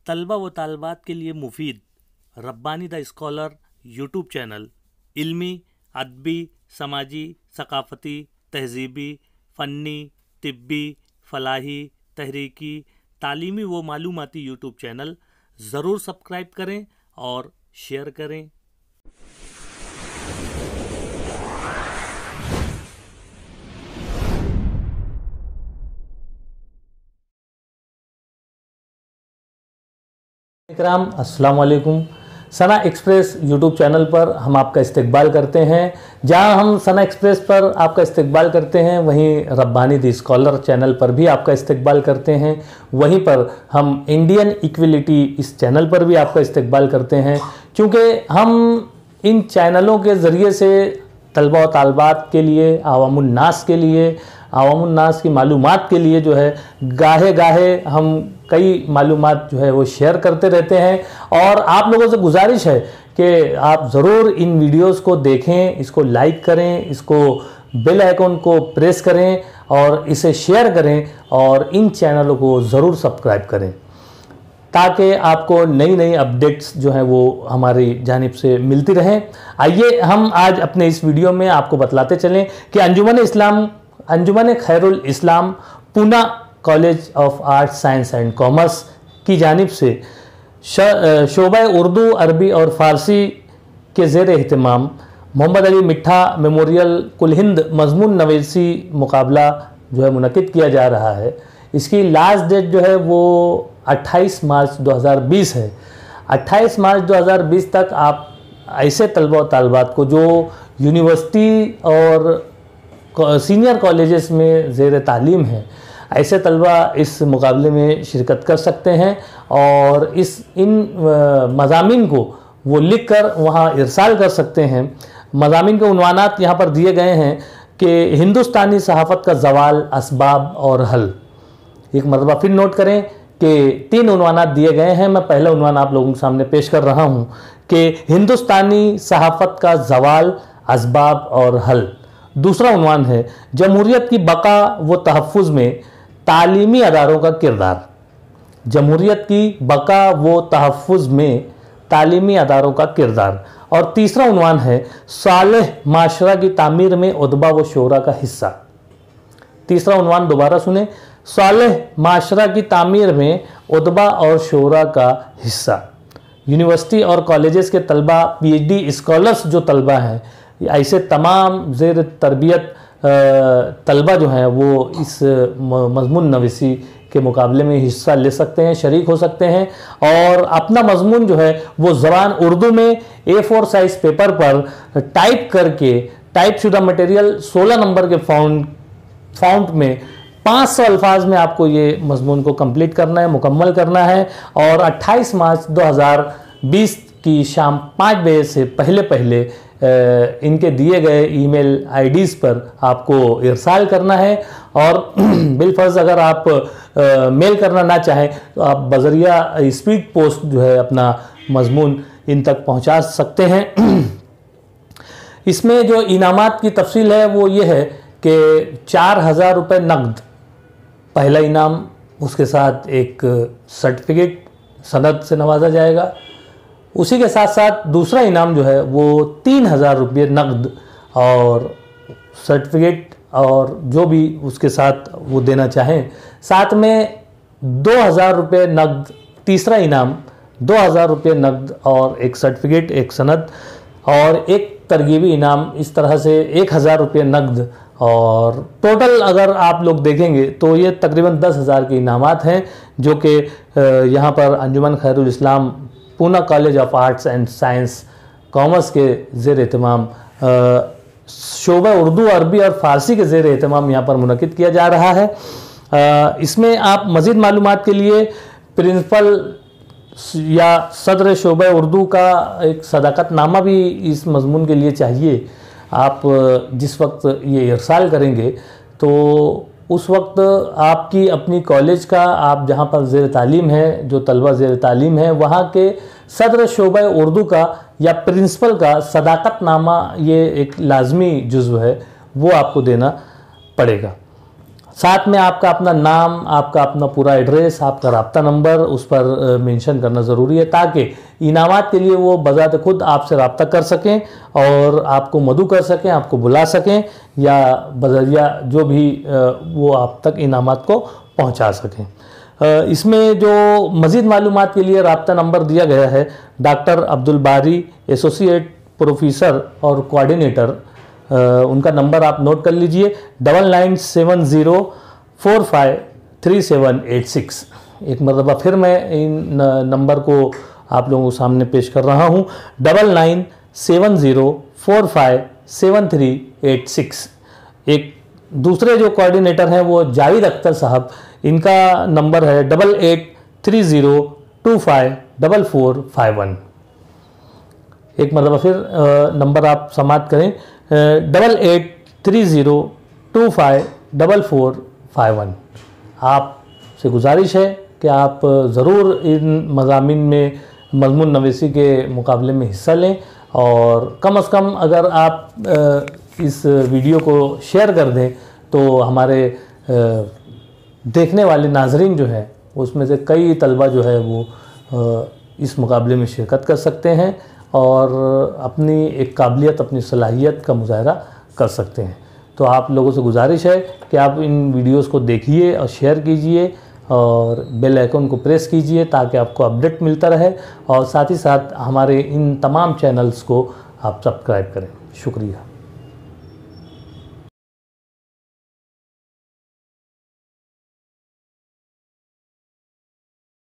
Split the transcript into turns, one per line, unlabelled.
तलबा व तालबात के लिए मुफीद Rabbani the scholar YouTube channel इल्मी, अदबी, समाजी, सकाफ़ती, तहज़ीबी, फ़न्नी, तिब्बी, फ़लाही, तहरीकी, तालीमी व मालूमाती यूट्यूब चैनल ज़रूर सब्सक्राइब करें और शेयर करें।
इकराम अस्सलाम वालेकुम। सना एक्सप्रेस यूट्यूब चैनल पर हम आपका इस्तकबाल करते हैं। जहां हम सना एक्सप्रेस पर आपका इस्तकबाल करते हैं, वहीं रब्बानी द स्कॉलर चैनल पर भी आपका इस्तकबाल करते हैं। वहीं पर हम इंडियन इक्वलिटी इस चैनल पर भी आपका इस्तकबाल करते हैं, क्योंकि हम इन चैनलों के ज़रिए से तलबा व तालबात के लिए, आवामुन्नास के लिए, आवामुन्नास की मालूमात के लिए जो है गाहे गाहे हम कई मालूमात जो है वो शेयर करते रहते हैं। और आप लोगों से गुजारिश है कि आप ज़रूर इन वीडियोस को देखें, इसको लाइक करें, इसको बेल आइकन को प्रेस करें और इसे शेयर करें और इन चैनलों को ज़रूर सब्सक्राइब करें, ताकि आपको नई नई अपडेट्स जो हैं वो हमारी जानिब से मिलती रहें। आइए हम आज अपने इस वीडियो में आपको बतलाते चलें कि Anjuman Khairul Islam Poona college of art science and commerce की जानिब से शोबा उर्दू, अरबी और फ़ारसी के ज़ेर एहतमाम मोहम्मद अली मिठा मेमोरियल कुल हिंद मजमून नवीसी मुकाबला जो है मुनक़िद किया जा रहा है। इसकी लास्ट डेट जो है वो 28 मार्च 2020 है। 28 मार्च 2020 तक आप ऐसे तलबा और तालबात को जो यूनिवर्सिटी और सीनियर कॉलेजेस में ज़ेर तालीम है, ऐसे तलबा इस मुकाबले में शिरकत कर सकते हैं और इन मज़ामीन को वो लिख कर वहाँ इरसाल कर सकते हैं। मज़ामीन के उन्वानात यहाँ पर दिए गए हैं कि हिंदुस्तानी सहाफ़त का ज़वाल, असबाब और हल। एक मरतबा फिर नोट करें कि 3 उन्वानात दिए गए हैं। मैं पहला उन्वान आप लोगों के सामने पेश कर रहा हूँ कि हिंदुस्तानी सहाफ़त का ज़वाल, असबाब और हल। दूसरा उन्वान है जमहूरियत की बका व तहफ़्फ़ुज़ में तालीमी अदारों का किरदार। जमहूरियत की बका व तहफ़्फ़ुज़ में तालीमी अदारों का किरदार। और तीसरा उन्वान है सालेह माशरा की तामीर में उदबा व शोरा का हिस्सा। तीसरा उन्वान दोबारा सुने, सालेह माशरा की तामीर में उदबा और शोरा का हिस्सा। यूनिवर्सिटी और कॉलेजेस के तलबा, PhD स्कॉलर्स जो तलबा हैं, ऐसे तमाम ज़ेर तरबियत तलबा जो हैं वो इस मज़मून नवीसी के मुकाबले में हिस्सा ले सकते हैं, शरीक हो सकते हैं और अपना मज़मून जो है वो ज़बान उर्दू में A4 साइज़ पेपर पर टाइप करके, टाइप शुदा मटेरियल 16 नंबर के फ़ॉन्ट में 500 अल्फाज में आपको ये मज़मून को कंप्लीट करना है, मुकम्मल करना है। और 28 मार्च 2020 की शाम 5 बजे से पहले इनके दिए गए ईमेल IDs पर आपको इरसाल करना है। और बिलफर्ज अगर आप मेल करना ना चाहें तो आप बज़रिया स्पीड पोस्ट जो है अपना मज़मून इन तक पहुंचा सकते हैं। इसमें जो इनामात की तफसील है वो ये है कि 4000 रुपये नकद पहला इनाम, उसके साथ एक सर्टिफिकेट सनद से नवाजा जाएगा। उसी के साथ साथ दूसरा इनाम जो है वो 3000 रुपये नकद और सर्टिफिकेट और जो भी उसके साथ वो देना चाहें। साथ में 2000 रुपये नकद तीसरा इनाम, 2000 रुपये नकद और एक सर्टिफिकेट, एक सनद और एक तरगीबी इनाम। इस तरह से 1000 रुपये नकद और टोटल अगर आप लोग देखेंगे तो ये तकरीबन 10,000 के इनामात हैं, जो कि यहाँ पर Anjuman Khairul Islam Poona college of arts and science commerce के ज़ेर एहतमाम शोबा उर्दू, अरबी और फ़ारसी के ज़ेर एहतमाम यहाँ पर मुनक़िद किया जा रहा है। इसमें आप मज़ीद मालूमात के लिए प्रिंसिपल या सदर शोबा उर्दू का एक सदाकतनामा भी इस मज़मून के लिए चाहिए। आप जिस वक्त ये इरसाल करेंगे तो उस वक्त आपकी अपनी कॉलेज का, आप जहाँ पर ज़ेर तालीम है, जो तलबा ज़ेर तालीम है, वहाँ के सदर शोबा उर्दू का या प्रिंसिपल का सदाकतनामा, ये एक लाजमी जुज़्व है, वो आपको देना पड़ेगा। साथ में आपका अपना नाम, आपका अपना पूरा एड्रेस, आपका राब्ता नंबर उस पर मेंशन करना ज़रूरी है, ताकि इनामात के लिए वो बज़ात खुद आपसे राब्ता कर सकें और आपको मदऊ कर सकें, आपको बुला सकें, या बज़रिया जो भी वो आप तक इनामात को पहुंचा सकें। इसमें जो मज़ीद मालूमात के लिए राब्ता नंबर दिया गया है, डॉक्टर अब्दुल बारी, एसोसिएट प्रोफेसर और कोऑर्डिनेटर, उनका नंबर आप नोट कर लीजिए, 9970453786। एक मरतबा फिर मैं इन नंबर को आप लोगों के सामने पेश कर रहा हूँ, 9970457386। एक दूसरे जो कोऑर्डिनेटर हैं वो जावेद अख्तर साहब, इनका नंबर है 8830254451। एक मरतबा फिर नंबर आप समाप्त करें, 8830254451। आपसे गुजारिश है कि आप ज़रूर इन मज़ामीन में मज़मून नवीसी के मुकाबले में हिस्सा लें, और कम से कम अगर आप इस वीडियो को शेयर कर दें तो हमारे देखने वाले नाजरीन जो है उसमें से कई तलबा जो है वो इस मुकाबले में शिरकत कर सकते हैं और अपनी एक काबिलियत, अपनी सलाहियत का मुजाहरा कर सकते हैं। तो आप लोगों से गुजारिश है कि आप इन वीडियोस को देखिए और शेयर कीजिए और बेल आइकन को प्रेस कीजिए ताकि आपको अपडेट मिलता रहे, और साथ ही साथ हमारे इन तमाम चैनल्स को आप सब्सक्राइब करें। शुक्रिया।